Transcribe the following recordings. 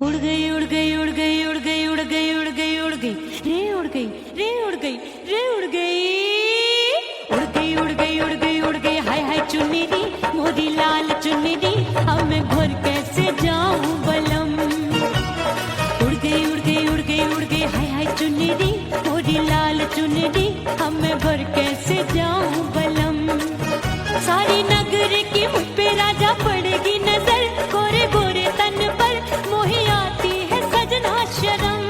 उड़ गई उड़ गई उड़ गई उड़ गई उड़ गई उड़ गई उड़ गई रे उड़ गई रे उड़ गई रे उड़ गई उड़ गई उड़ गई उड़ गई उड़ गई हाय हाय चुन्नी दी मोरी लाल चुन्नी दी अब मैं घर कैसे जाऊं बलम। उड़ गई उड़ गई उड़ गई उड़ गई हाय हाय चुन्नी दी मोरी लाल चुन्नी दी अब मैं घर कैसे जाऊं बलम। सारी नगर की मुझ पे राजा पड़ेगी नजर गोरे गोरे तन पर मोही आती है सजना शर्म।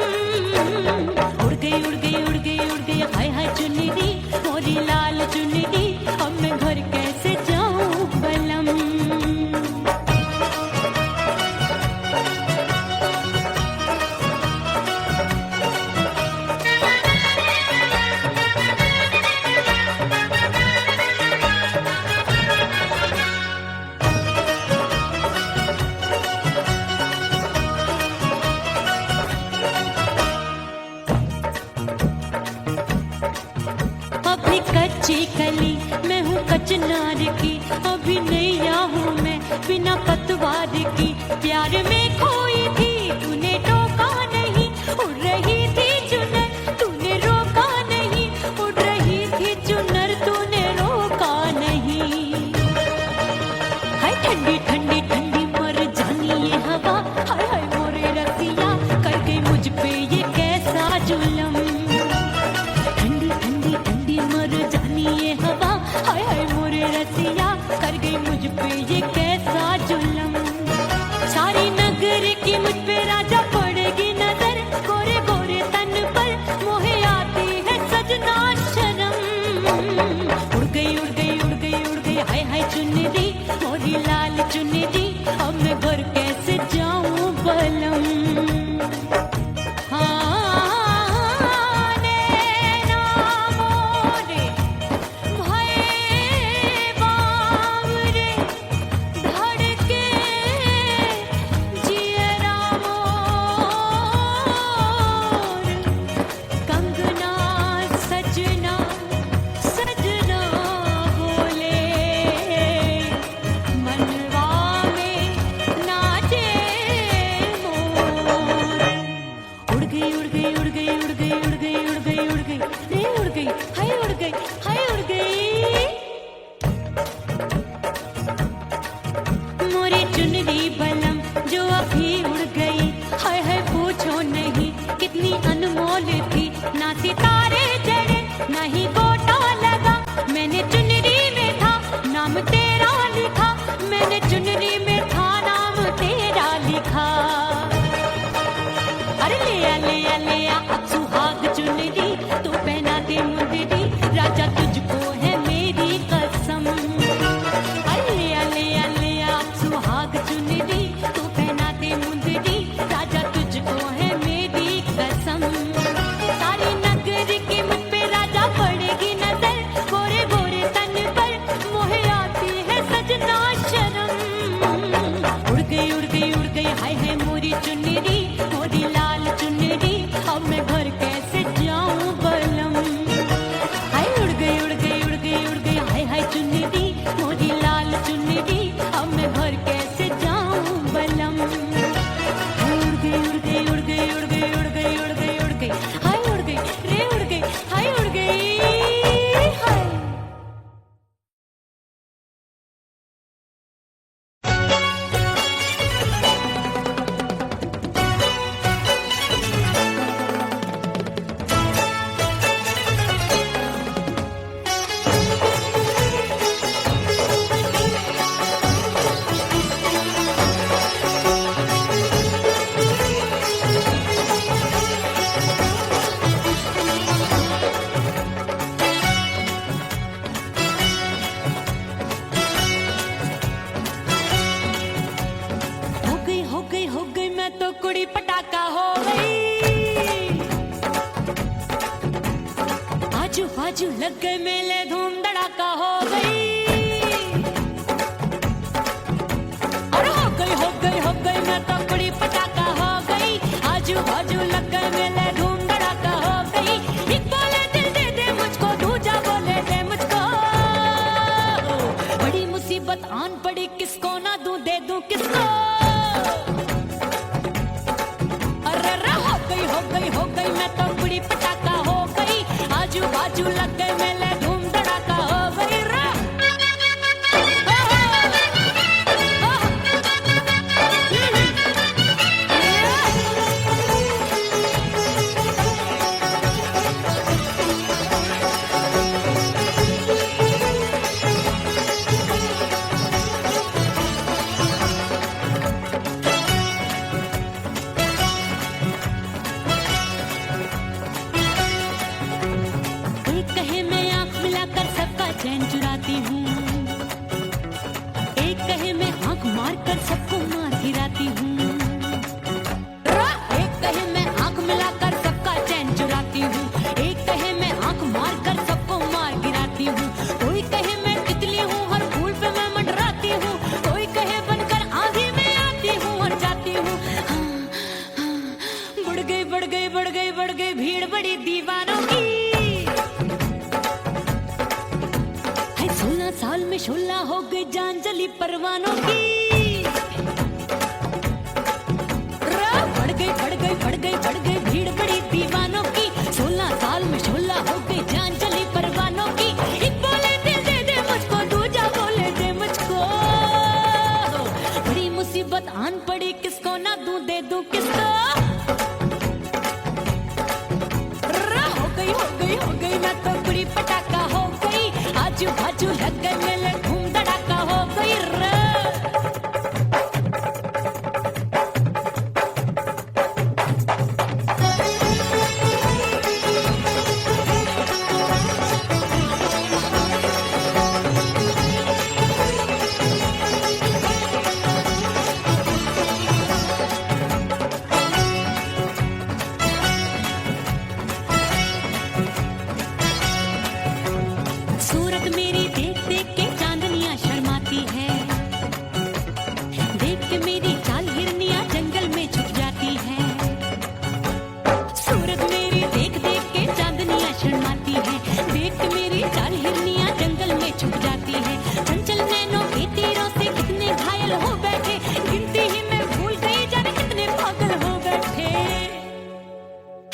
उड़ गई उड़ गई उड़ गई उड़ गई हाय हाय चुन्नी दी मोरी लाल चुन्नी दी अब मैं घर कैसे जाऊं बलम। अभी कच्ची कली मैं हूँ कचनार की अभी नैया हूँ मैं बिना पतवार की प्यार में खोई थी तूने टोका नहीं उड़ रही थी चुनर तूने रोका नहीं उड़ रही थी चुनर तूने रोका नहीं। हाय ठंडी ठंडी ठंडी मर जानी ये हवा हाय हाय मोरे रसिया कर गई मुझ पे ये कैसा जुलम। ठंडी ठंडी ठंडी मर जानी ये हवा हाय हाय मोरे रसिया कर गई मुझ पे ये कैसा जुलम। सारी नगर की मुझ पे राजा पड़ेगी नजर गोरे गोरे तन पर मोहे आती है सजना शर्म। उड़ गई उड़ गई उड़ गई उड़ गई हाय हाय चुन्नी दी मोरी लाल चुन्नी दी अब मैं घर कैसे जाऊं बलम। कितनी अनमोल थी ना सितारे चढ़े ना ही गोटा लगा मैंने चुनरी में था नाम तेरा लिखा मैंने चुनरी में था नाम तेरा लिखा। अरे ले आ अब सुहाग चुनरी तू पहना दे मुंदरी राजा तुझको है मेरी कसम। अरे ले आ अब सुहाग चुनरी तू पहना दे मुंदरी राजा तुझको है मेरी कसम। सारी नगर की मुझ पे राजा पड़ेगी नजर गोरे गोरे तन पर मोहे आती है सजना शर्म। उड़ गई उड़ गई उड़ गई हाय हाय मोरी चुन्नी मोरी लाल चुन्नी अब मैं घर कैसे जाऊं बलम। हाय उड़ गई उड़ गई उड़ गई उड़ गई हाय हाय चुन्नी मोरी लाल चुन्नी अब मैं घर कैसे जाऊं बलम। उड़ गई उड़ गई उड़ गई उड़ गई उड़ गई उड़ गई उड़ गई हाय उड़ गई रे उड़ गई हाय उड़ गई हाय। हो गई मैं तो कुड़ी पटाखा हो गई आजू बाजू लग गए मेले धूम धड़ाका हो गई। अरे हो गई मैं तो कुड़ी पटाखा हो गई आजू बाजू लग गए मेले धूम धड़ाका हो गई। एक बोले दिल दे दे मुझको दूजा बोले दे मुझको बड़ी मुसीबत आन पड़ी किसको ना दूं दे दूं किसको। हो गई मैं तो बड़ी पटाखा हो गई, आजू बाजू लग गए मेले धूम धड़ाका हो गई रा। एक कहे मैं आंख मिलाकर सबका चैन चुराती हूँ, एक कहे मैं आंख मारकर सबको मार गिराती हूँ। एक कहे मैं आंख मिलाकर सबका चैन चुराती हूँ, एक कहे मैं आंख मारकर सबको मार गिराती हूँ। कोई कहे मैं तितली हूँ हर फूल पे मैं मंडराती हूँ, कोई कहे बनकर आंधी में आती हूँ और जाती हूँ। बढ़ गई बढ़ गई बढ़ गई बढ़ गई भीड़ बड़ी दीवानों की। 16 साल में शोला हो गई जान जली परवानों की। बढ़ गई बढ़ गई बढ़ गई बढ़ गई भीड़ बड़ी दीवानों की। 16 साल में शोला हो गई जान जली परवानों की। एक बोले दिल दे दे मुझको, दूजा बोले दे मुझको। बड़ी मुसीबत आन पड़ी, किसको ना दूं दे दूं किसको। हो गई मैं तो बड़ी पटाखा हो गई, आजू बाजू लग गए मेले धूम धड़ाका हो गई रे। सूरत मेरी देख देख के चांदनियां शर्माती है, देख के मेरी चाल हिरनियां जंगल में छुप जाती है। सूरत मेरी देख देख के चांदनियां शर्माती है, देख के मेरी चाल हिरनियां जंगल में छुप जाती है। चंचल नैनों के तीरों से कितने घायल हो बैठे, गिनती ही मैं भूल गई जाने कितने पागल हो बैठे।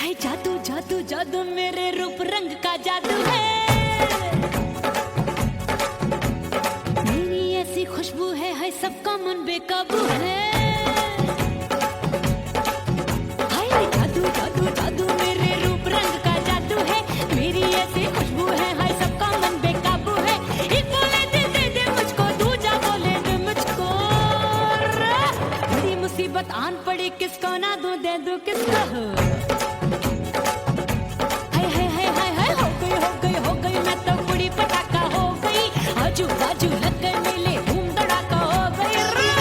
है जादू जादू जादू मेरे रूप रंग का जादू है, ऐसी खुशबू है सबका मन बेकाबू है। हाय जादू जादू जादू मेरे रूप रंग का जादू है, मेरी ऐसी खुशबू है सबका मन बेकाबू है। एक बोले दे दे मुझको, दूजा बोले दे मुझको। बड़ी मुसीबत आन पड़ी, किसको ना दूं दे दूं किसको। हाय हो गई मैं तो बड़ी पटाखा हो गई, आजू बाजू लग गए मेले धूम धड़ाका हो गई रा।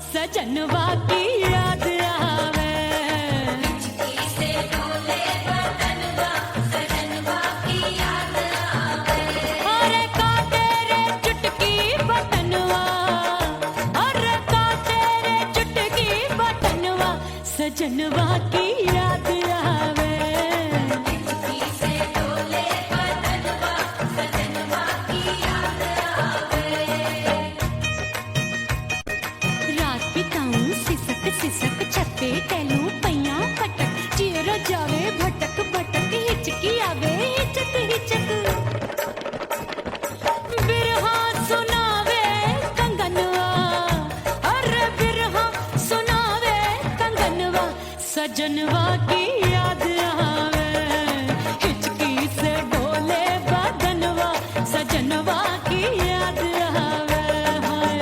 सजनवा की याद आवे, अरे का तेरे चुटकी बटनवा, अरे का तेरे चुटकी बटनवा, सजनवा की याद आवे। सिसक सजनवा की याद आवे, हिचकी से डोले बदनवा, सजनवा की याद आवे हाय।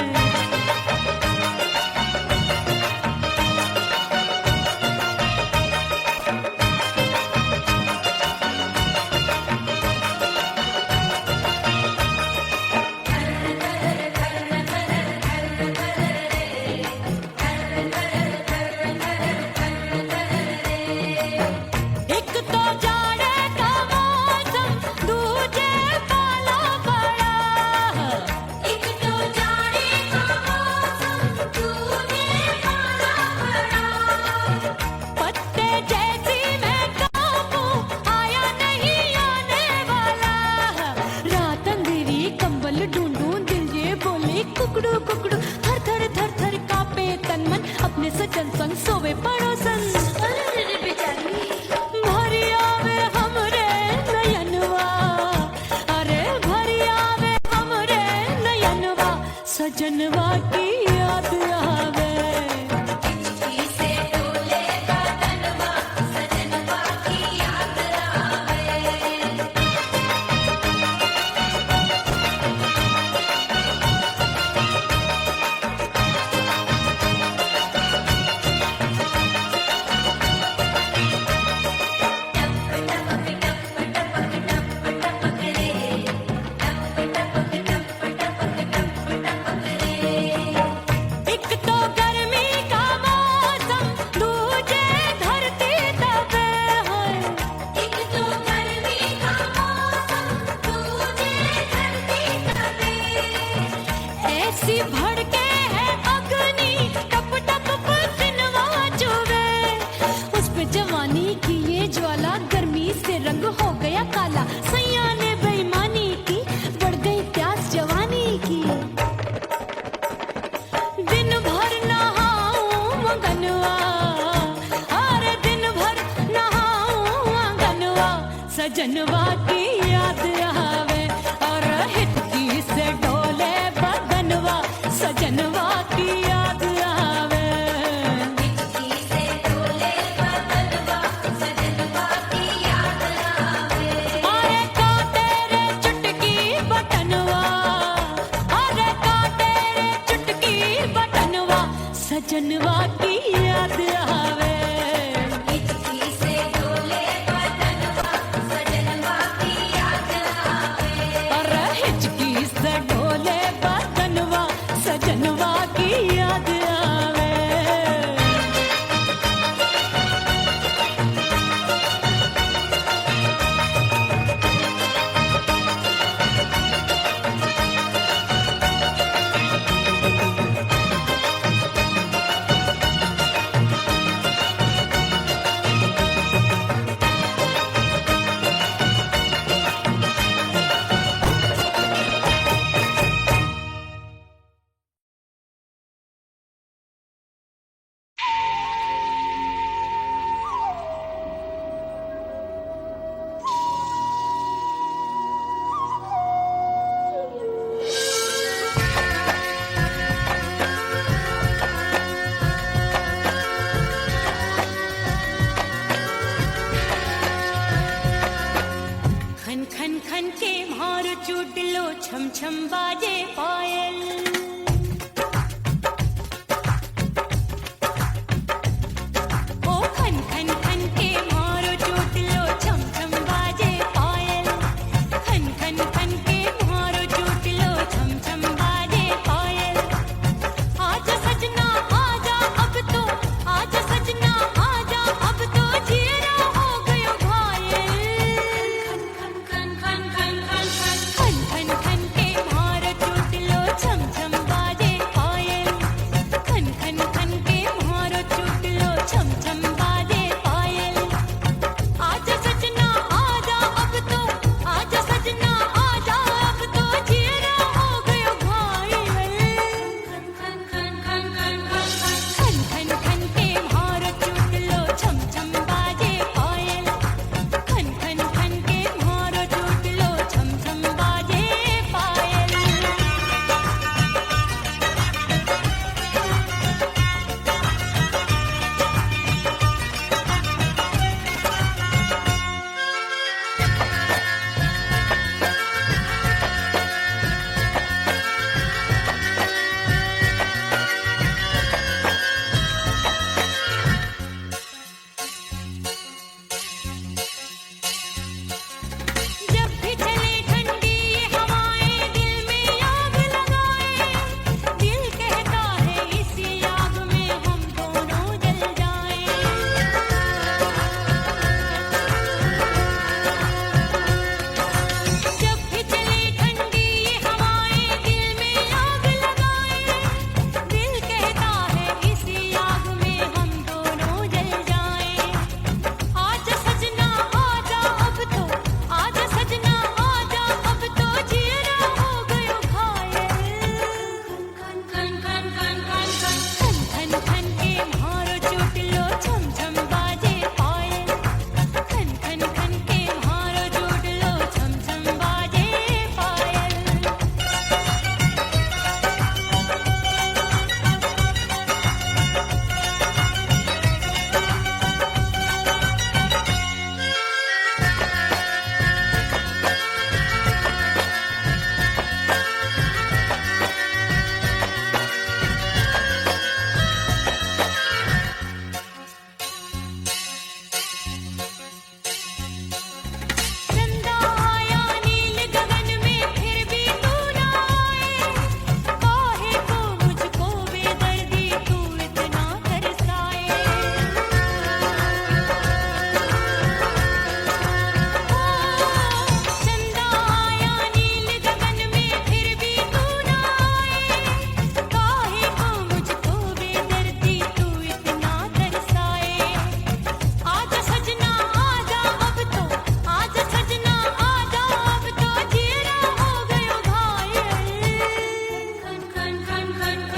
एक तो जाड़े का मौसम, दूजे पाला पड़ा। एक तो जाड़े का मौसम, दूजे पाला पड़ा। पत्ते जैसी मैं कांपूं, आया नहीं आने वाला। रात अंधेरी कंबल ढूंढूं, दिल ये बोले कुकड़ू कुकड़ू। थर थर थर थर कांपे तन मन, अपने सजन संग सोवे पड़ोसन। भरी आवे हमरे नयनवा, अरे भरी आवे हमरे नयनवा, सजनवा की याद आवे। हिचकी से डोले बदनवा, सजनवा की याद आवे। एक तो गर्मी का मौसम, दूजे धरती तपे है। एक तो गर्मी का मौसम, दूजे धरती तपे। ऐसी भड़के है अग्नि, टप टप पसीनवा चुभे। उस पे जवानी की ये ज्वाला, गर्मी से रंग हो गया काला। सैया ने बेईमानी की, बढ़ गई प्यास जवानी की। दिन भर नहाऊं मगनवा, अरे दिन भर नहाऊं मगनवा, सजनवा की याद आवे। और हिचकी से डोले बदनवा, सजनवा की याद आवे। हिचकी से डोले बदनवा, सजनवा की याद आवे। अरे का तेरे चुटकी बटनवा, अरे का तेरे चुटकी बटनवा, सजनवा की याद आवे। हिचकी से डोले बदनवा, सजनवा की याद आवे। अरे हिचकी से डोले बदनवा, सजनवा की याद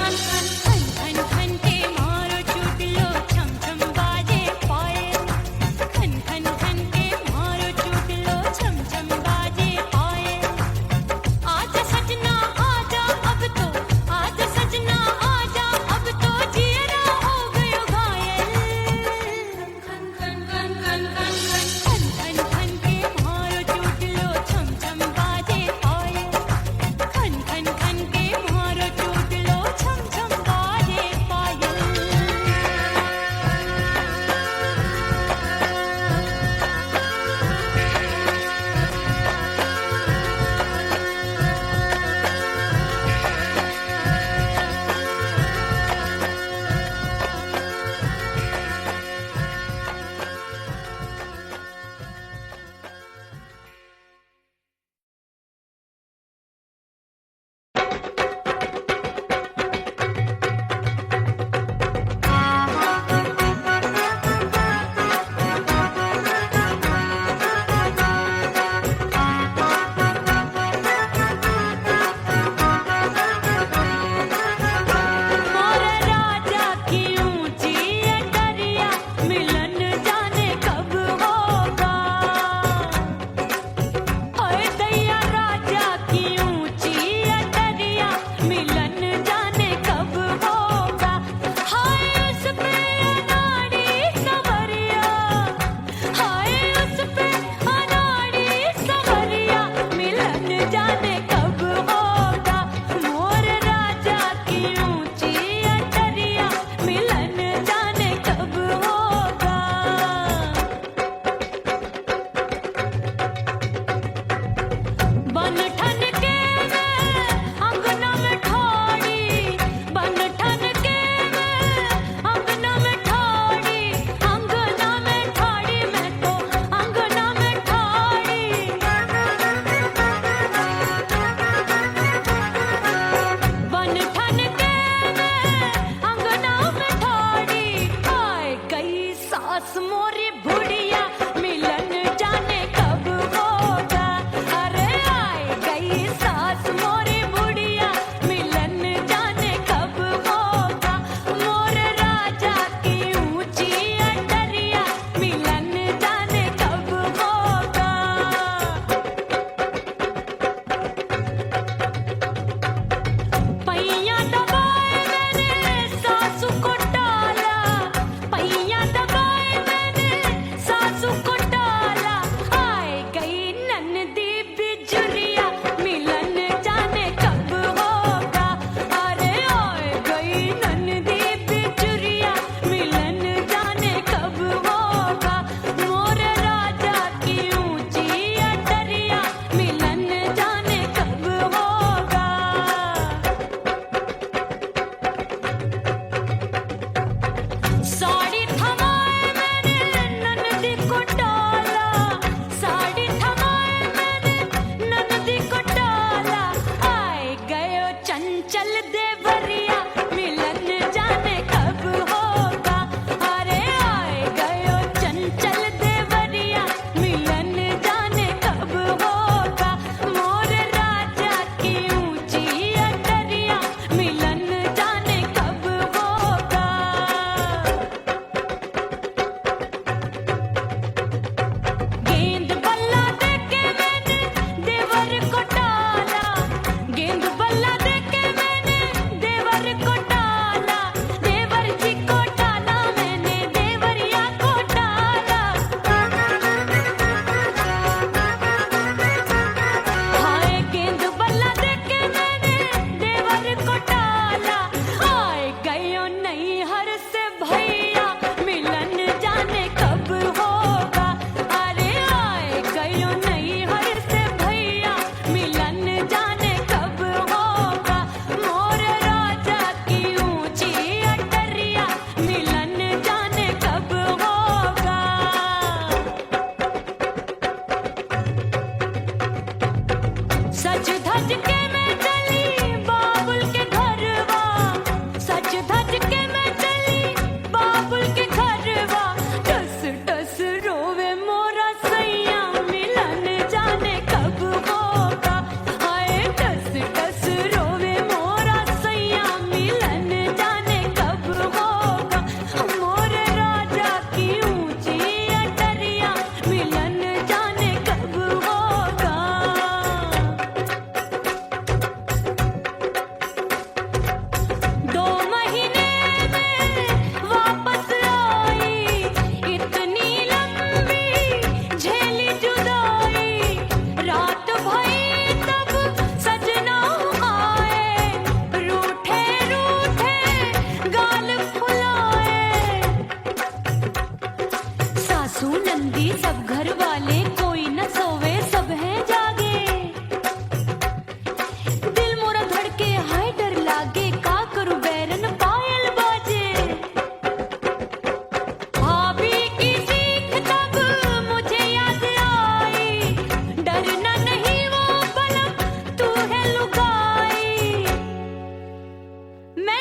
खन खन के मारो चुटलो छम छम बाजे पायल खन खन खन के मारो चुटलो छम छम बाजे पायल आजा सजना आजा अब तो आजा सजना आजा अब तो जियरा हो गयो घायल खन खन खन खन खन खन खन खन के मारो चुटलो छम छम बाजे पायल खन खन खन के मारो चुटलो छम छम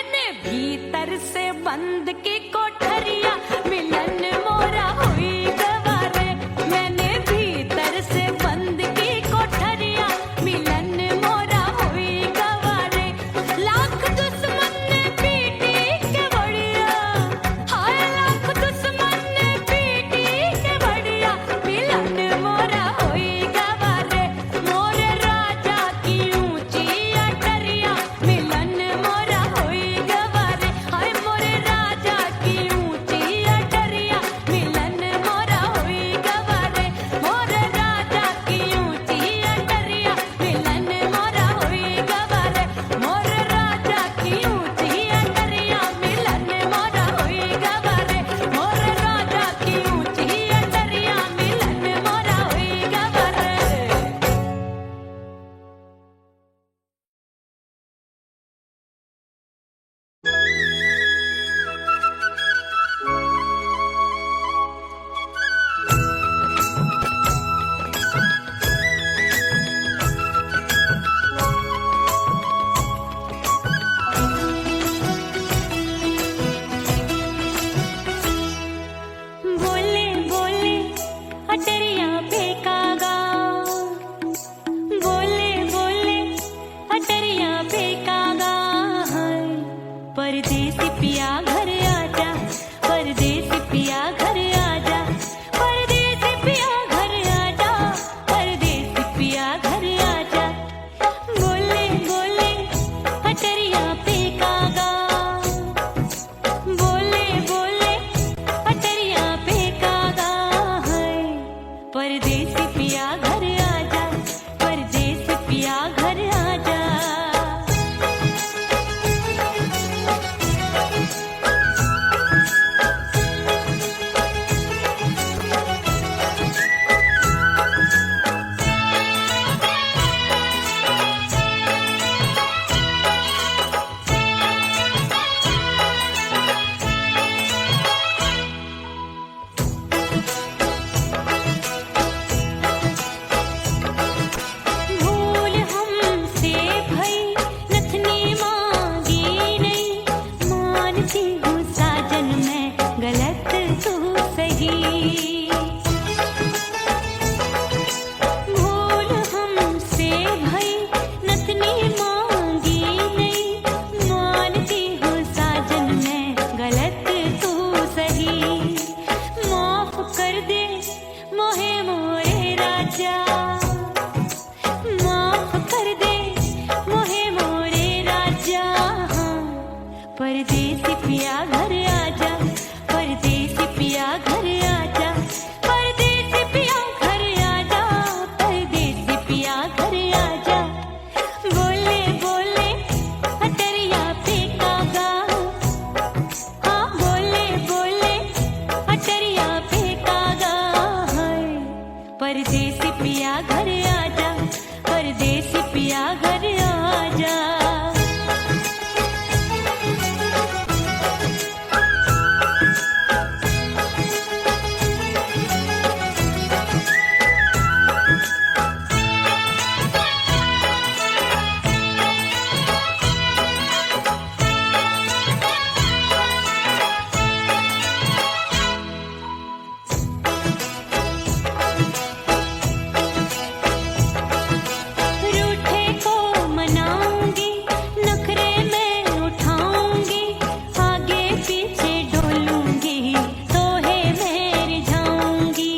मैंने भीतर से बंद की कोठरिया मिलन मोरा हुई गवारे। मैंने भीतर से बंद की कोठरिया मिलन मोरा हुई गवारे। लाख दुश्मन ने पीटी के बढ़िया, हाय लाख दुश्मन ने पीटी के बढ़िया मिलन मोरा हुई गवारे। मोरे राजा की ऊंची अटरिया मिलन मोरा हुई गवारे। हाय मोरे राजा की ऊंची अटरिया मिलन मोरा हुई गवारे। मोरे राजा की ऊंची अटरिया मिलन मोरा हुई गवारे। मोरे राजा की ऊंची अटरिया मिलन मोरा हुई गवारे। मोरे राजा की ऊंची अटरिया मिलन मोरा हुई गवारे। बोले बोले अटरिया फेंकागा। बोले बोले अटरिया फेंकागा। परदेसी पिया घर आजा, परदेसी पिया घर आजा, परदेसी पिया घर आजा, परदेसी पिया घर आजा। बोले बोले अटरिया फेंकागा। बोले बोले अटरिया फेंकागा। परदेसी पिया घर आजा, परदेसी पिया घर आजा। भूल हमसे भई नथनी मांगी नहीं, मानती हूँ साजन मैं गलत तू सही। भूल हमसे भई नथनी मांगी नहीं, मानती हूँ साजन मैं गलत तू सही। माफ कर दे मोहे मोरे राजा, माफ कर दे मोहे मोरे राजा। परदेसी पिया घर आजा, परदेसी पिया घर आजा, परदेसी पिया घर आजा, परदेसी पिया घर आजा। बोले बोले अटरिया फेंकागा। हाँ बोले बोले अटरिया फेंकागा। परदेसी पिया घर आजा, परदेसी पिया घर आजा। रूठे को मनाऊंगी, नखरे में उठाऊंगी, आगे पीछे डोलूंगी, तोहे में रिझाऊंगी।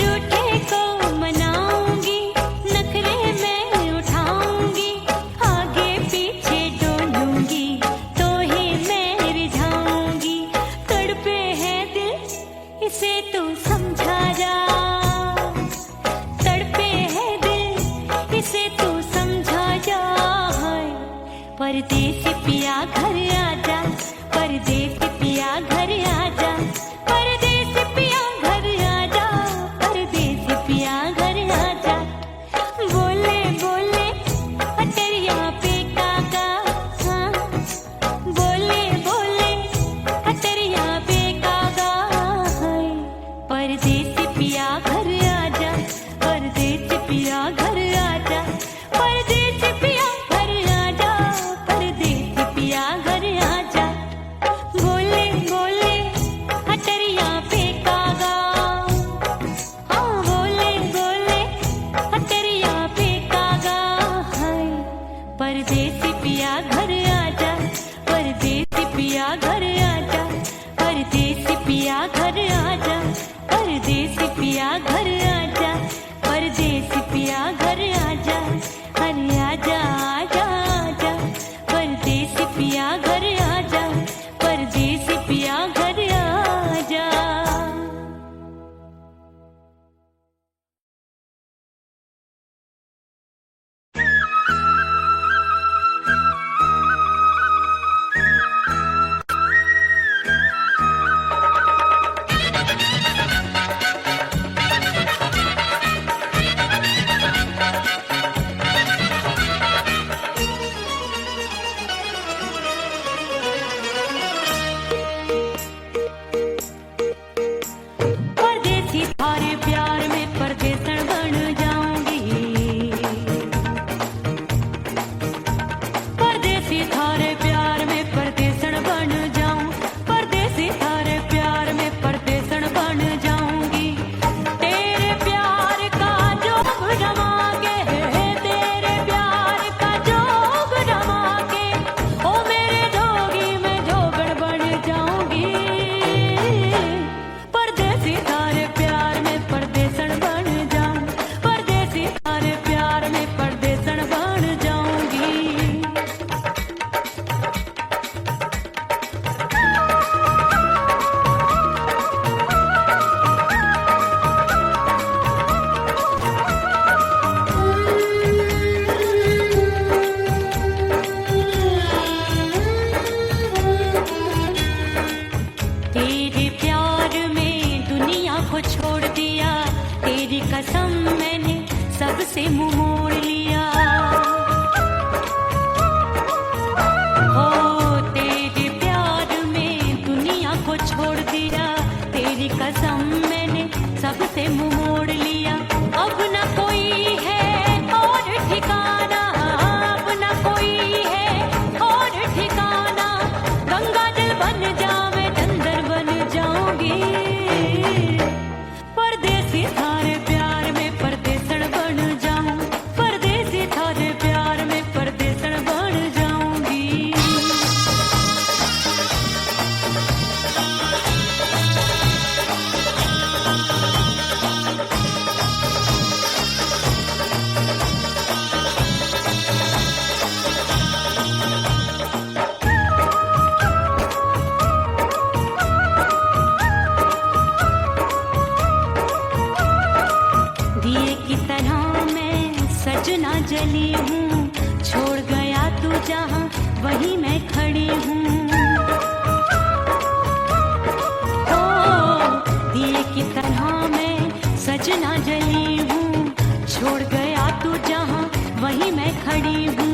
रूठे को मनाऊंगी, नखरे में उठाऊंगी, आगे पीछे डोलूंगी, तोहे में रिझाऊंगी। तड़पे है दिल इसे तू समझा जा, तड़पे है दिल इसे तू समझा जा। परदेसी पिया घर आजा, परदेसी पिया घर आजा, परदेसी पिया घर आजा, परदेसी पिया घर आजा। बोले बोले अटरिया फेंकागा। हाँ बोले बोले अटरिया फेंकागा। परदेसी पिया घर आजा, परदेसी पिया घर आजा, परदेसी पिया घर आजा, परदेसी पिया घर आजा, परदेसी पिया घर आजा, परदेसी पिया घर आजा, परदेसी पिया घर आजा, परदेसी पिया घर आजा, अरे आजा आजा आजा, परदेसी पिया घर आजा, परदेसी पिया घर आजा। परदेसी थारे प्यार में परदेसन बन जाऊंगी, परदेसी थारे प्यार में परदेसन बन जाऊं, परदेसी थारे प्यार में परदेसन बन जाऊंगी। तेरे प्यार का जोग रमा के, तेरे प्यार का जोग रमा के, ओ मेरे जोगी मैं जोगण बन जाऊंगी। परदेसी थारे प्यार में परदेसन बन जाऊं, परदेसी थारे प्यार में परदेसन बन जाऊंगी। तेरे प्यार में दुनिया को छोड़ दिया, तेरी कसम मैंने सबसे मुंह मोड़ लिया। हो तेरे प्यार में दुनिया को छोड़ दिया, तेरी कसम मैंने सबसे मुंह मोड़ लिया। अब न कोई है और ठिकाना, अब न कोई है और ठिकाना, गंगा जल बन जावे चंदन बन जाऊंगी। परदेसी थारे प्यार में परदेसन बन जाऊं, परदेसी थारे प्यार में परदेसन बन जाऊंगी। दिए की तरह मैं सजना जली हूँ, छोड़ गया तू जहाँ वहीं मैं खड़ी हूँ। ओ दिए की तरह मैं सजना जली हूँ, छोड़ गया तू जहाँ वहीं मैं खड़ी हूँ।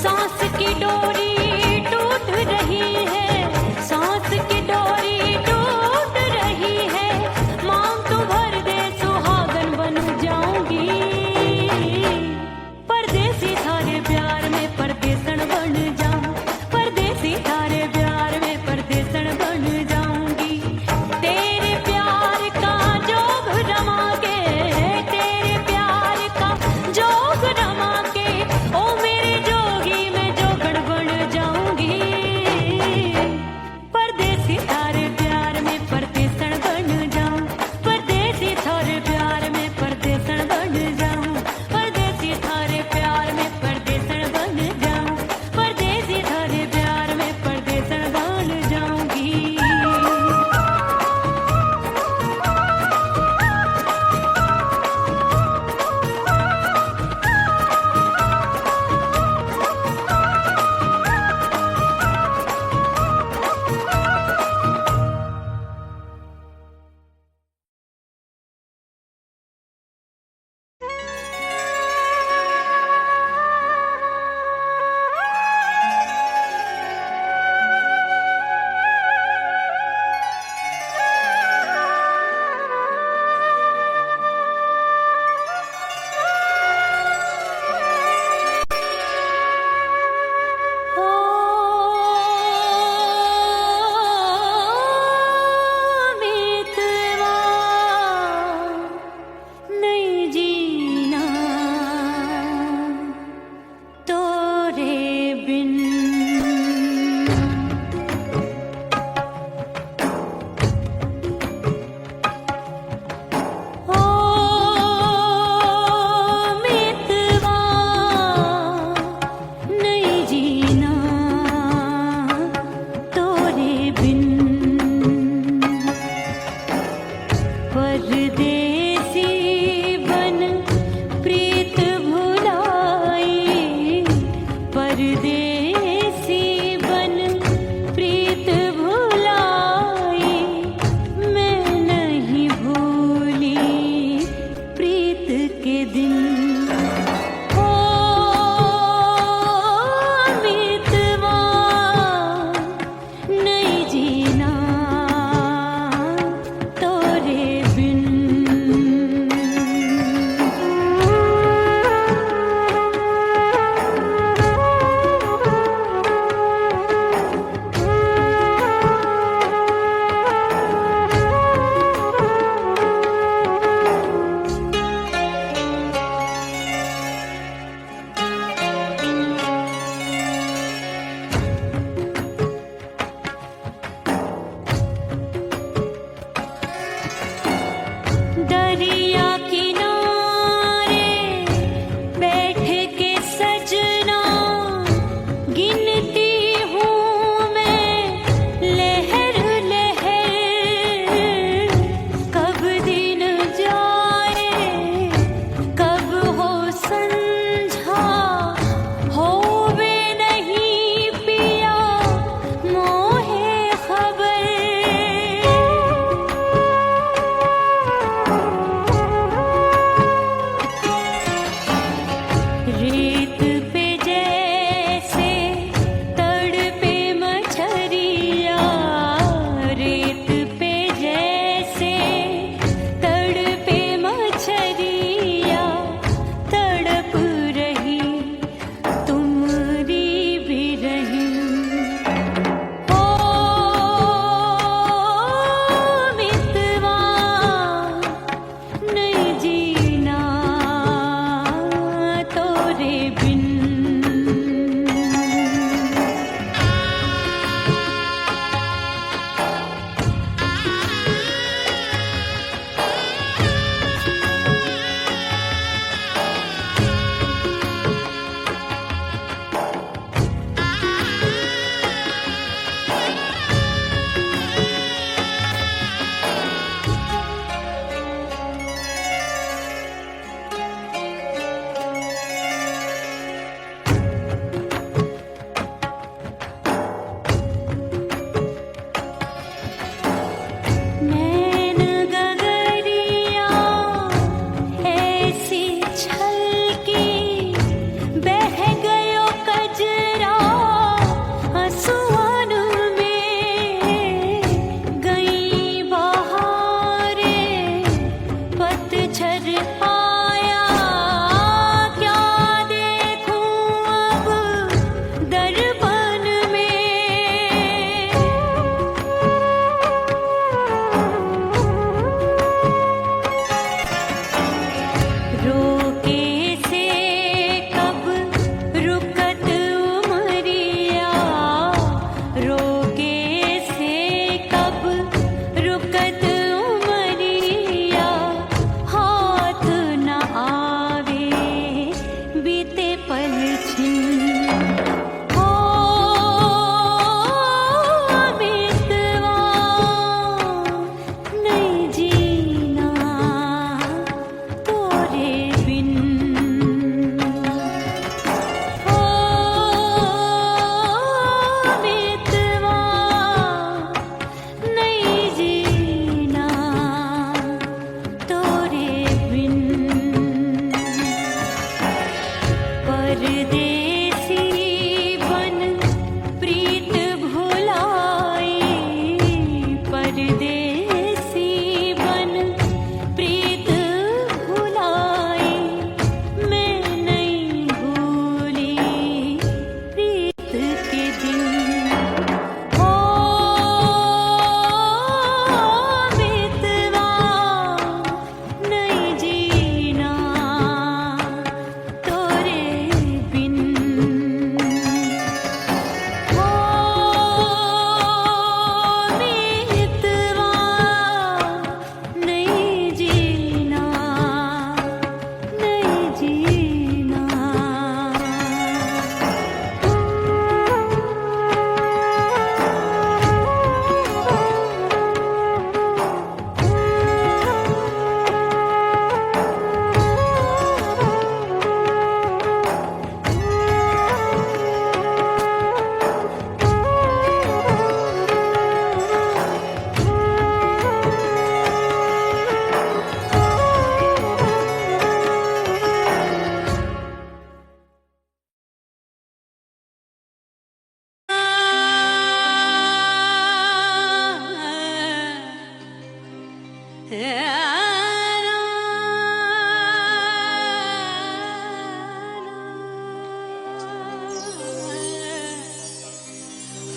सांस की डोरी टूट रही है, सांस की डोरी टूट रही है, मांग तू भर दे सुहागन बन जाऊंगी। परदेसी थारे प्यार में परदेसन बन जाऊं, परदेसी थारे प्यार में परदेसन बन जाऊंगी। तेरे प्यार का जोग रमा के, तेरे प्यार का जोग रमा के, ओ मेरे जोगी मैं जोगण बन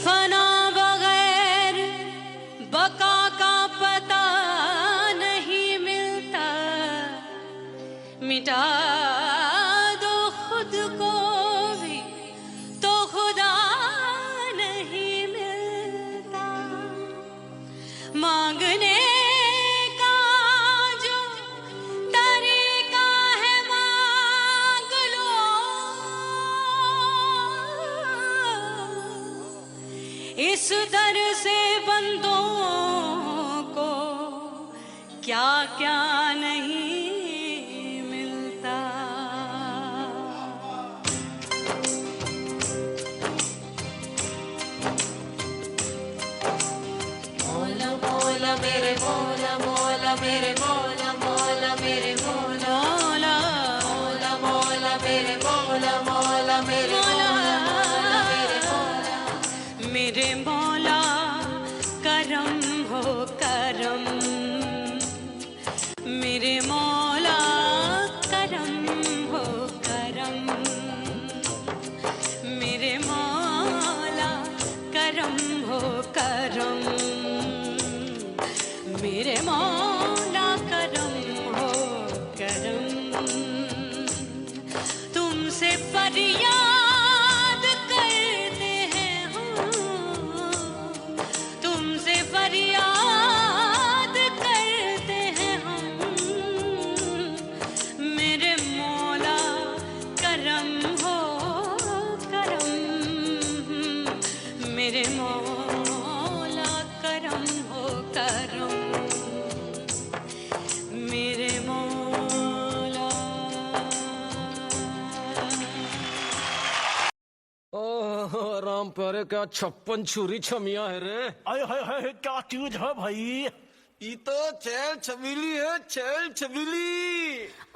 फना बगैर बका का पता नहीं मिलता, मिटा दो खुद को भी तो खुदा नहीं मिलता। मांगने का जो तरीका है मांग लो, इस दर से बंदों को क्या क्या नहीं मिलता। मौला मौला मेरे मौला मौला मेरे मौला मौला मेरे मौला मौला मौला मेरे मौला मौला मेरे मौला मेरे मौला मेरे मौला करम हो करम, मेरे मौला करम हो करम, मेरे मौला करम हो करम, मेरे मौला करम हो करम। तुमसे फरियाद करते हैं हम, तुमसे फरियाद करते हैं हम, मेरे मौला करम हो करम, मेरे मौला करम हो करम, मेरे मौला। ओह राम प्यारे, क्या 56 छुरी छमिया है रे। आय हाय हाय, क्या चीज है भाई? ये तो चैल छबीली है, चैल छबीली।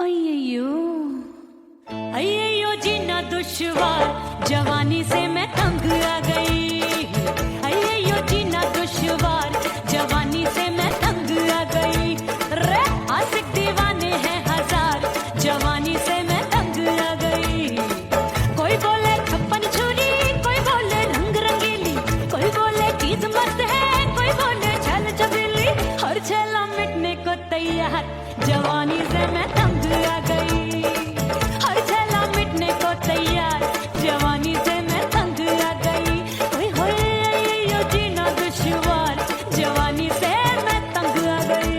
अय्यो अय्यो जीना दुश्वार, जवानी से मैं तंग आ गई। अय्यो जीना दुश्वार, जवानी से मैं तंग आ गई। रे आशिक दीवाने हैं हजार, जवानी से मैं तंग आ गई। कोई बोले 56 छुरी, कोई बोले रंग रंगीली, कोई बोले चीज मस्त है, कोई बोले छल छबीली। हर छेला मिटने को तैयार, जवानी से मैं तंग आ गई। हर छेला मिटने को तैयार, जवानी से मैं तंग आ गई। ओए होए यो जीना दुश्वार, जवानी से मैं तंग आ गई।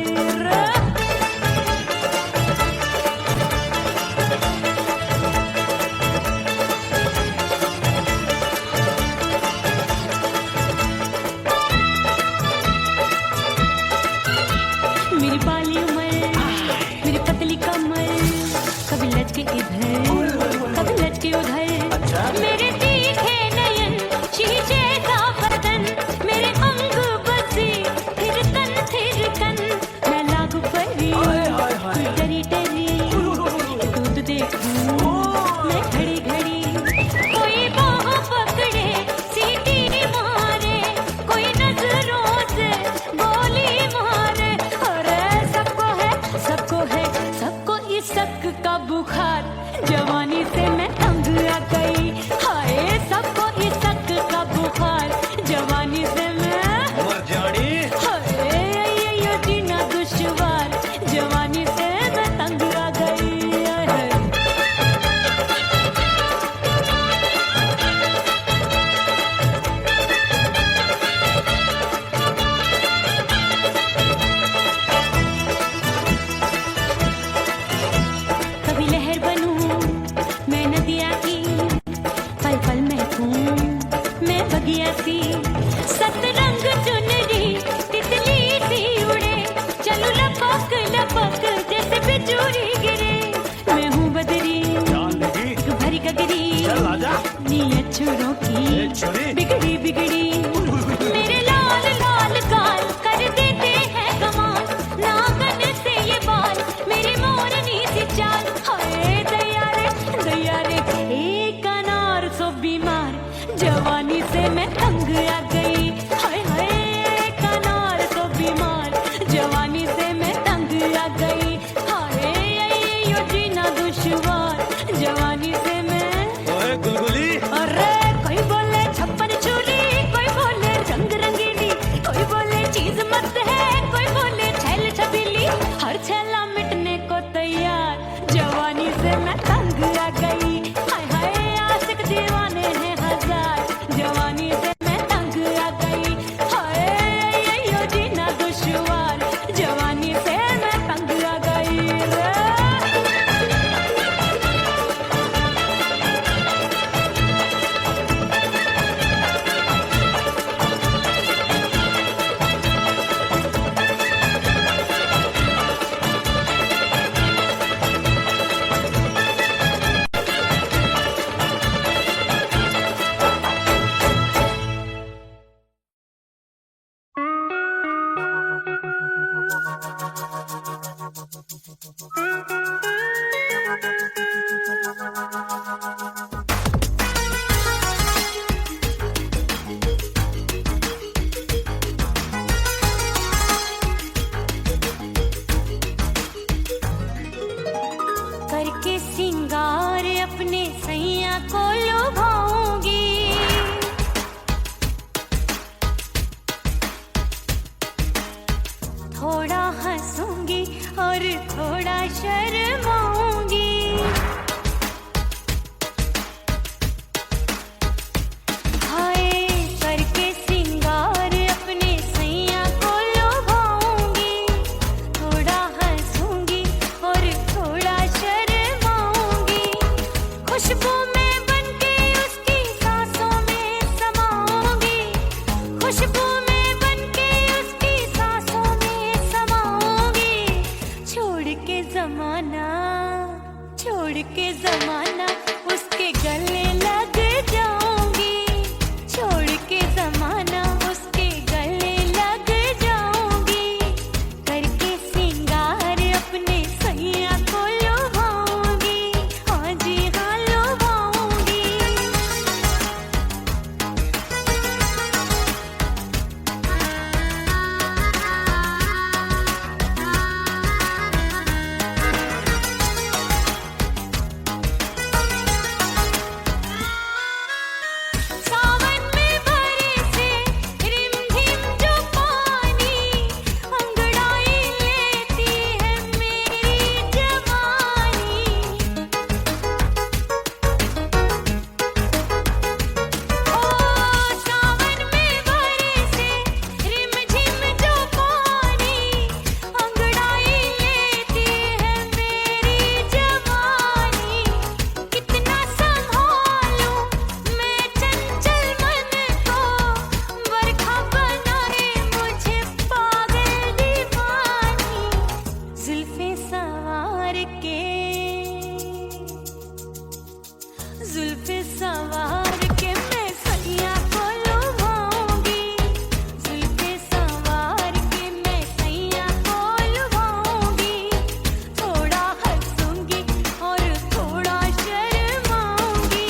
मेरी बाली उमर, मेरी पतली कमर, कभी लचके इधर कभी लचके उधर। मेरे तीखे नयन, शीशे का बदन, मेरे अंग बसी थिरकन थिरकन। मैं लागू परी डरी डरी, दूध देखूं मैं घड़ी घड़ी। कोई बाह पकड़े सीटी मारे, कोई नजरों से गोली मारे। अरे सबको है सबको इस शक का बुखार, जवानी से मैं तंग आ गई। हाय सबको इस शक का बुखार, जवानी से मैं मर जानी। हाय ये जीना दुश्वार, जवानी से मैं तंग आ गई। हाय। कभी लहर बनूं मैं नदिया की, पल पल महकूं मैं बगिया सी। सतरंग चुनरी तितली सी उड़े, चलूं लपक लपक जैसे बिजूरी गिरे। मैं हूँ बदरी जान लगी, भरी गगरी, चल आजा। नीयत छुरों की छुरी बिगड़ी बिगड़ी। मेरे लाल लाल गाल कर देते हैं कमाल, नागन से ये बाल मेरी मोरनी सी चाल। हाय दैया रे एक अनार सो बीमार, जवानी से मैं तंग आ गई। हाय हाय एक अनार सो बीमार, जवानी से मैं तंग आ गई। हाय यो जीना दुश्वार, जवानी से मैं। ओए गुलगुली, अरे कोई बोले 56 छुरी, कोई बोले थोड़ा शर्माऊंगी। हाय करके सिंगार अपने सैया को लुभाऊंगी। थोड़ा हंसूंगी और थोड़ा शर्माऊंगी। खुशबू में बनके उसकी सांसों में समाऊंगी। खुशबू में बनके उसकी सांसों में समाऊंगी। छोड़ के जमाना उसके गले लग जाऊंगी। छोड़ के जमाना उसके गले लग जाऊंगी। करके सिंगार अपने सैया को लुभाऊंगी। हाँ जी हाँ लुभाऊंगी। सावन में बरसे रिमझिम जो पानी, अंगड़ाई लेती है मेरी जवानी। ओ सावन में बरसे रिमझिम जो पानी, अंगड़ाई लेती है मेरी जवानी। कितना संभालूं मैं चंचल मन को, बरखा बनाए मुझे पागल दीवानी। जुल्फे सवार के मैं सैया को लुभाऊंगी। जुल्फे सवार के मैं सैया को लुभाऊंगी। थोड़ा हंसूंगी और थोड़ा शर्माऊंगी।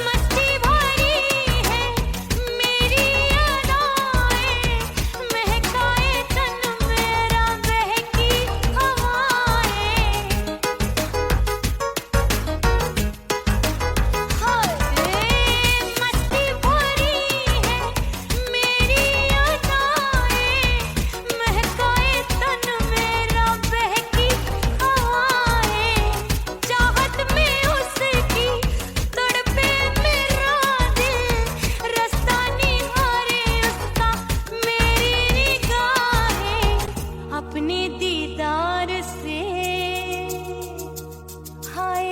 मस्ती भरी है मेरी अदाएं, महकाए तन मेरा बहकी हवाएं। हाय मस्ती भरी है मेरी अदाएं, महकाए तन मेरा बहकी हवाएं। चाहत में उसकी तड़पे मेरा दिल, रास्ता निहारे उसका मेरी निगाहें। अपने दीदार से हाय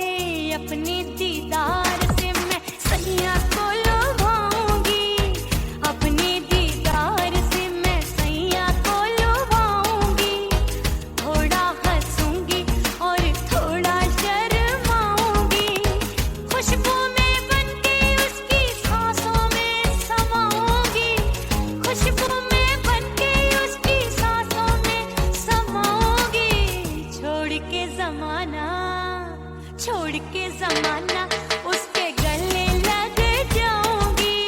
अपने दीदार से मैं सैया को लुभाऊंगी। अपने दीदार से मैं सैया को लुभाऊंगी। थोड़ा हंसूंगी और थोड़ा शर्माऊंगी। खुशबू में बनके उसकी सांसों में समाऊंगी। खुशबू में बनके उसकी सांसों में समाऊंगी। छोड़ के जमाना उसके गले लग जाऊंगी।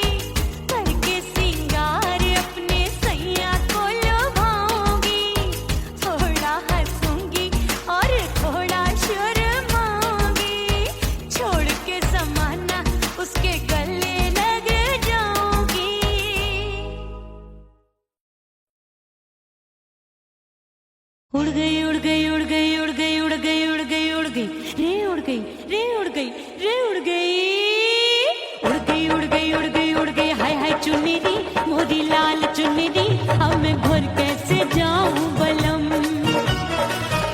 करके सिंगार अपने सैया को लुभाऊंगी। थोड़ा हंसूंगी और थोड़ा शर्माऊंगी। छोड़ के जमाना उसके गले लग जाऊंगी। उड़ गई उड़ गई उड़ गई उड़ गई उड़ गई उड़ गई उड़ गई रे उड़ गई रे उड़ गई रे उड़ गई उड़ गई उड़ गई उड़ गई उड़ गई। हाय हाय चुन्नी मोरी लाल चुन्नी, अब मैं घर कैसे जाऊं बलम।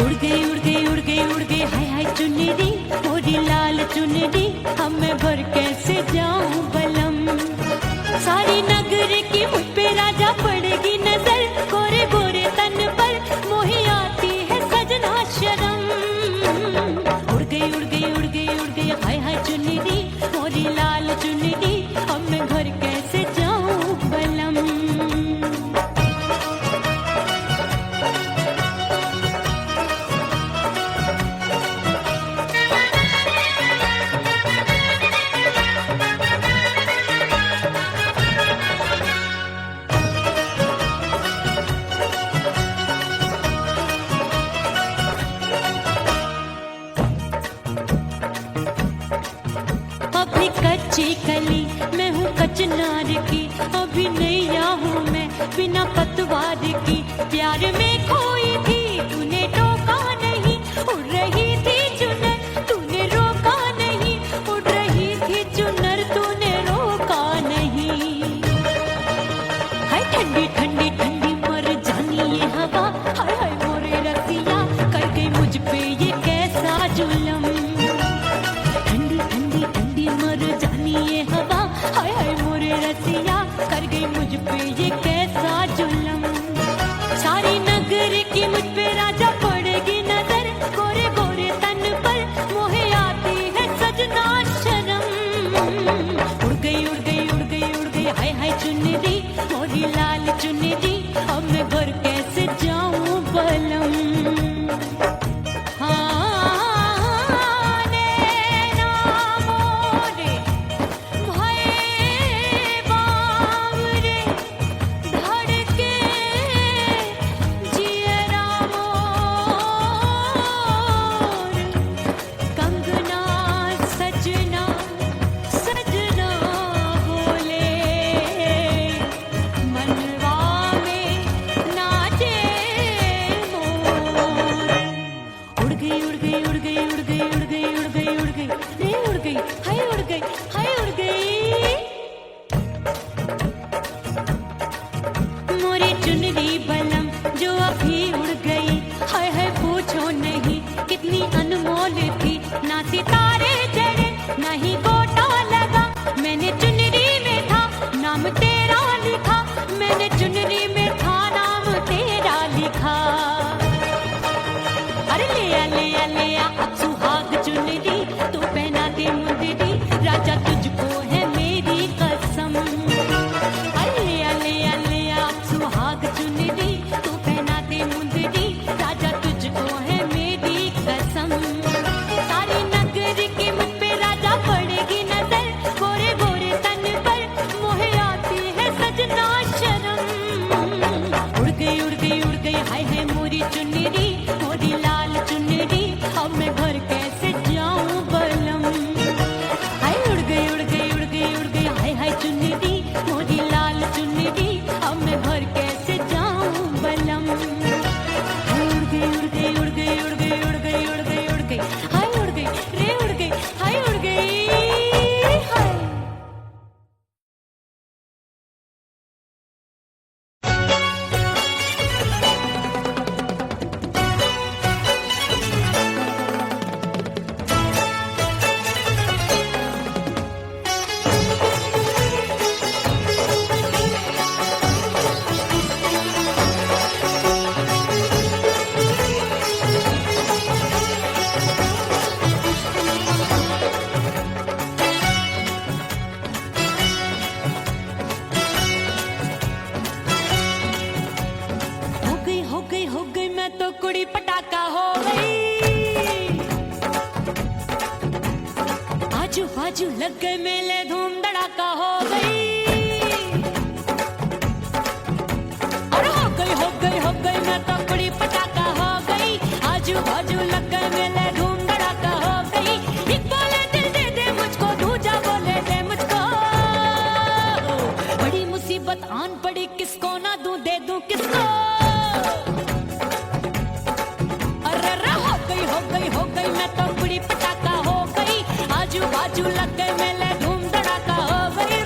उड़ गई उड़ गई उड़ गई उड़ गई हाय हाय चुन्नी मोरी लाल चुन्नी, अब मैं घर कैसे जाऊं बलम। सारी नगर की मुझ पे राजा पड़ेगी नजर, गोरे गोरे तन पर मोही आती है सजना शर्म। उड़ गई उड़ गई उड़ गई उड़ गई कच्ची कली, मैं हूँ कचनार की, अभी नैया हूँ मैं बिना पतवार की। प्यार में खोई थी तूने टोका नहीं, उड़ रही थी चुनर तूने रोका नहीं, उड़ रही थी चुनर तूने रोका नहीं। हाय ठंडी ठंडी ठंडी मर जानी ये हवा, हाय हाय मोरे रसिया कर गई मुझ पे ये कैसा जुल्म। ठंडी ठंडी ठंडी मर जानी ये हवा, हाय हाय मोरे रसिया कर गई मुझ पे ये कैसा जुल्म। सारी नगर की मुझ पे राजा पड़ेगी नजर, गोरे गोरे तन पर मोहे आती है सजना शर्म। उड़ गई उड़ गई उड़ गई उड़ गई हाय हाय चुनरी, मोरी लाल चुनरी, अब मैं घर कैसे जाऊं बलम। हाँ नैना मोरे भये बावरे, धड़के जियरा मोर, कंगना सजना सजना बोले, मनवा में नाचे मोर। उड़ गई उड़ गई उड़ गई उड़ गई उड़ गई उड़ गई उड़ गई रे उड़ गई हाय उड़ गई हाय उड़ गई। मोरी चुनरी बलम जो अभी उड़ गई, हाय हाय पूछो नहीं कितनी अनमोल थी। ना सितारे जड़े ना ही गोटा लगा, मैंने चुनरी में था नाम तेरा लिखा, मैंने चुनरी में था नाम तेरा लिखा। अरे ले आ अब सुहाग चुनरी, तू पहना दे मुंदरी, राजा तुझको है मेरी कसम। अरे ले आ अब सुहाग चुनरी, तू पहना दे मुंदरी, राजा तुझको है मेरी कसम। सारी नगर की मुझ पे राजा पड़ेगी नजर, गोरे गोरे तन पर मोहे आती है सजना शर्म। उड़ गई उड़ गई उड़ गई हाय हाय मोरी चुनरी, मोरी लाल चुनरी, अब मैं घर कैसे जाऊं बलम। हाय उड़ गई उड़ गई उड़ गई उड़ गई हाय हाय चुनरी, मोरी लाल चुनरी, अब मैं घर कैसे जाऊं बलम। हाय उड़ गई उड़ गई उड़ गई उड़ गई उड़ गई उड़ गई उड़ गई हाय उड़ गई रे उड़ गई हाय उड़ गई हाय। हो गई मैं तो कुड़ी पटाखा हो गई। आजू बाजू लग गए मेले धूम धड़ाका हो गई। और हो गई मैं तो कुड़ी पटाखा हो गई। आजू बाजू लग गए मेले धूम धड़ाका हो गई। एक बोले दिल दे दे मुझको, दूजा बोले दे मुझको। बड़ी मुसीबत आन पड़ी, किसको ना दूं दे दूं किसको। हो गई मैं तो कुड़ी पटाखा हो गई। आजू बाजू लग गए मेले धूम धड़ाका हो गई।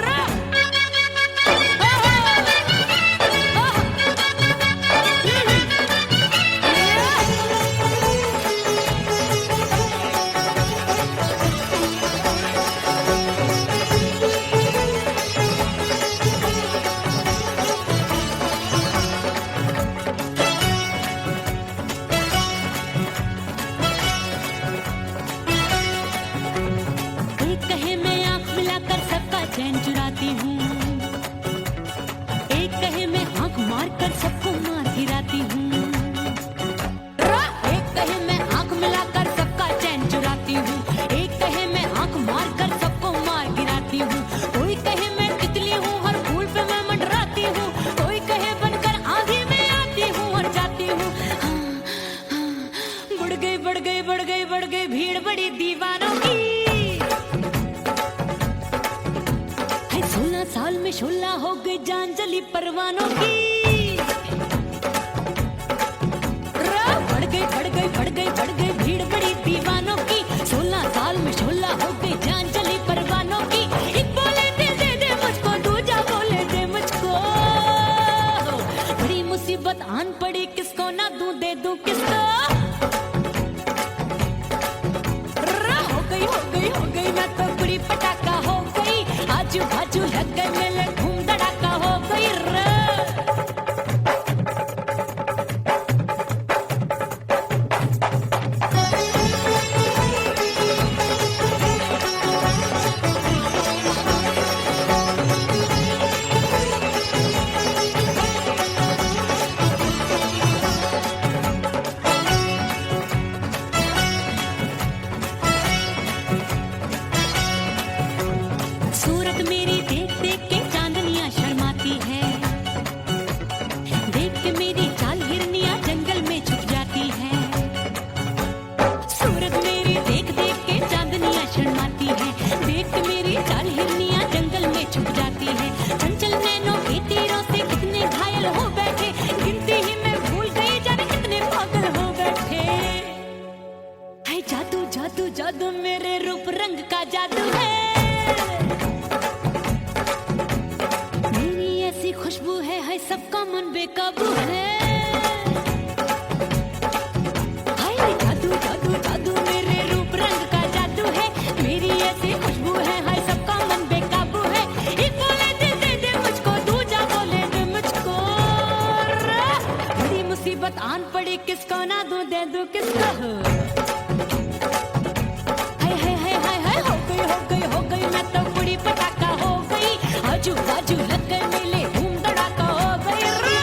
चैन चुराती हूँ, एक कहे मैं आंख मार कर सबको मार गिराती हूँ। एक कहे मैं आंख मिलाकर सबका चैन चुराती हूँ। एक कहे मैं आंख मार कर सबको मार गिराती हूँ। कोई कहे मैं तितली हूँ, हर फूल पे मैं मंडराती हूँ। कोई कहे बनकर आंधी में आती हूँ और जाती हूँ। बढ़ गई भीड़ बड़ी दीवानों की। 16 साल में शोला हो गई जान जली परवानों की। बढ़ गई भीड़ बड़ी दीवानों की। 16 साल में शोला हो गई जान जली परवानों की। एक बोले दे दे मुझको, दूजा बोले दे मुझको। बड़ी मुसीबत आन पड़ी, किसको ना दूं दे दूं किसको। हो गई मैं तो बुरी पटाखा हो गई। आजू बाजू लग गए मेले, धूम धड़ाका हो गई रे। सूरत मेरी देख देख के चांदनियां शर्माती है। देख के मेरी चाल हिरनियां जंगल में छुप जाती है। सूरत मेरी देख देख के चांदनियां शर्माती है। देख के मेरी चाल हिरनियां जंगल में छुप जाती है। चंचल नैनों के तीरों से कितने घायल हो बैठे, गिनती ही मैं भूल गई जाने कितने पागल हो बैठे। है जादू जादू जादू मेरे रूप रंग का जादू है। खुशबू है सबका मन बेकाबू है। हाय जादू जादू जादू मेरे रूप रंग का जादू है। मेरी ऐसी खुशबू है हाय सबका मन बेकाबू है। एक बोले दे मुझको, दूजा बोले दे मुझको। बड़ी मुसीबत आन पड़ी, किसको ना दूं दे दूं किसको। हाय हो गई मैं तो बुरी पटाखा हो गई। आजू बाजू लग गए मेले, धूम धड़ाका हो गई रे।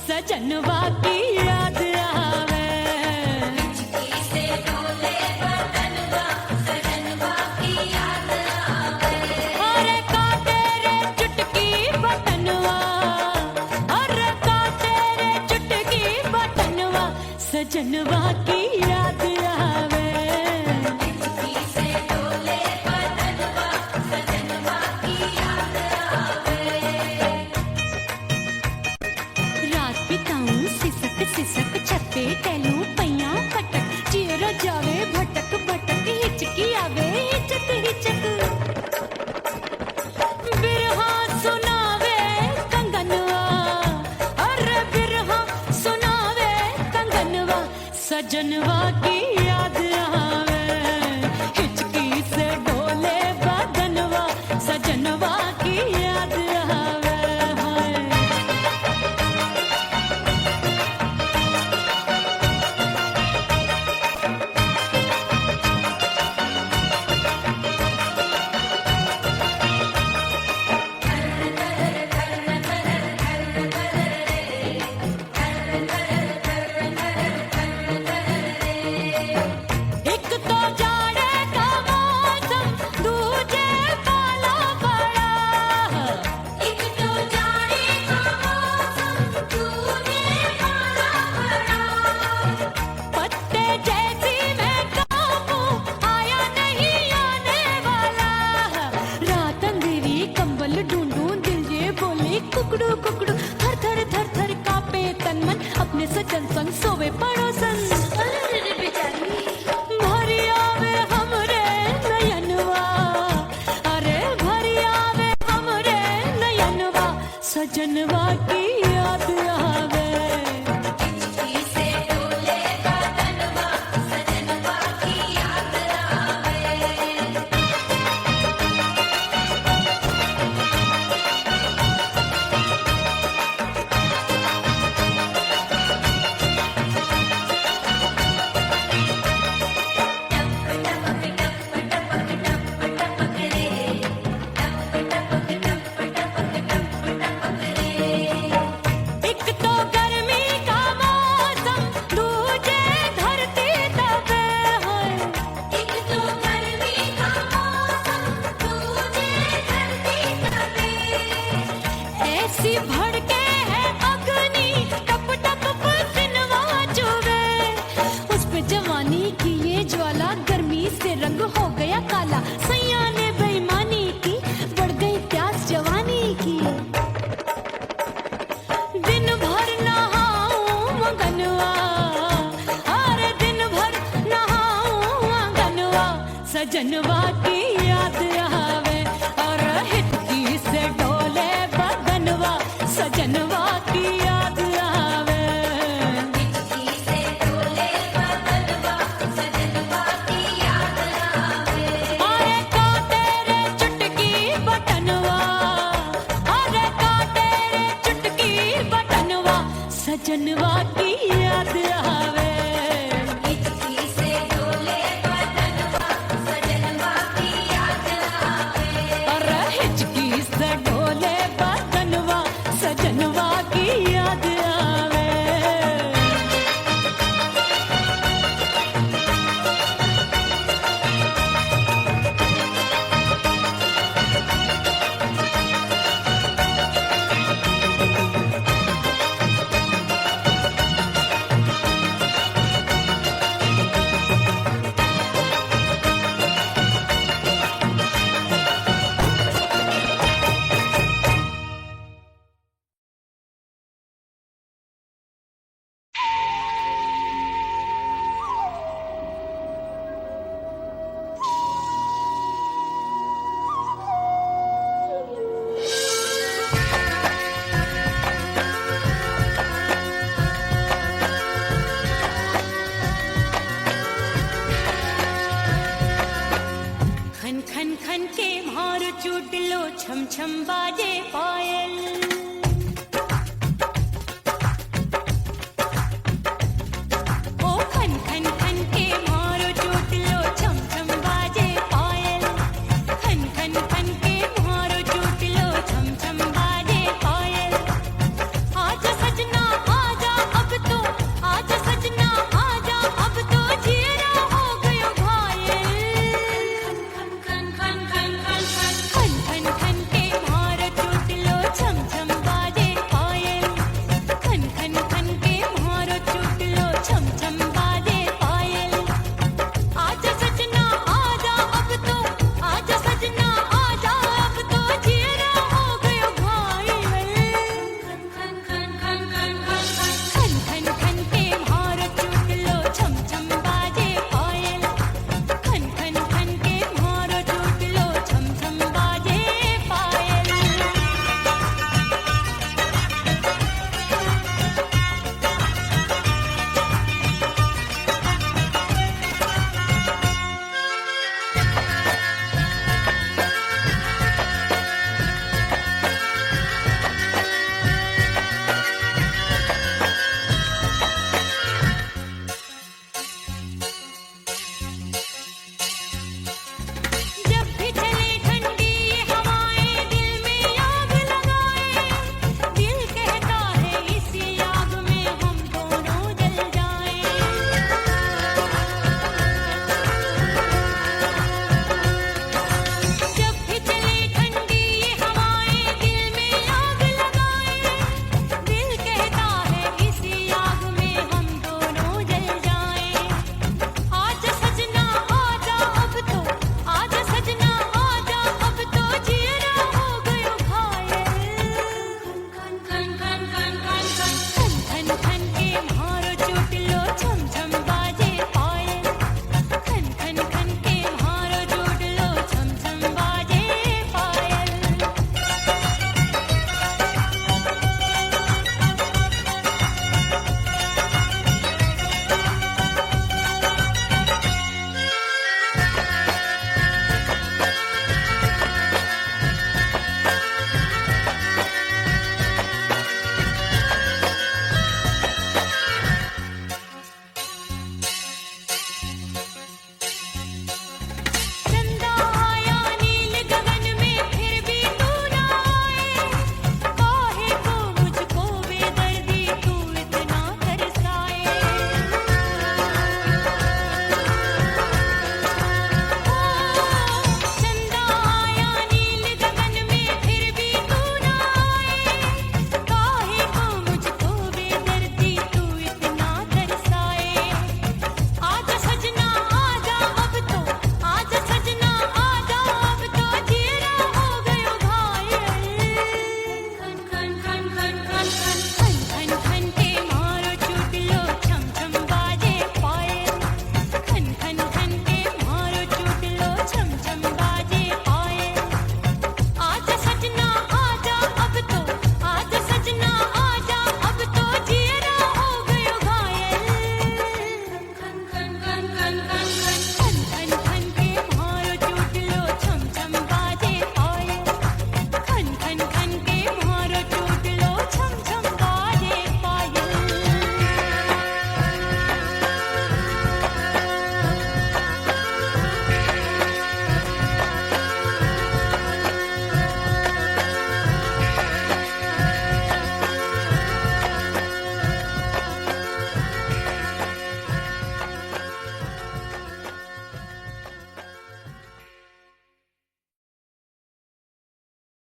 सजनवा की याद आवे। अरे का तेरे चुटकी बटनवा, अरे का तेरे चुटकी बटनवा, सजनवा की याद आवे। सिसक छत्ते टैलू पैया पटक, चेहरा जावे भटक भटक, हिचकी आवे हिचक हिचक। बिरहा सुनावे कंगनवा, अरे बिरहा सुनावे कंगनवा, सजनवा की याद आवे। हिचकी से डोले बदनवा, सजनवा की याद आवे। कुकड़ू कुकड़ू थर थर थर थर कांपे तन मन, अपने सजन संग सोवे पड़ोसन। भरी आवे हमरे सजनवा की याद आवे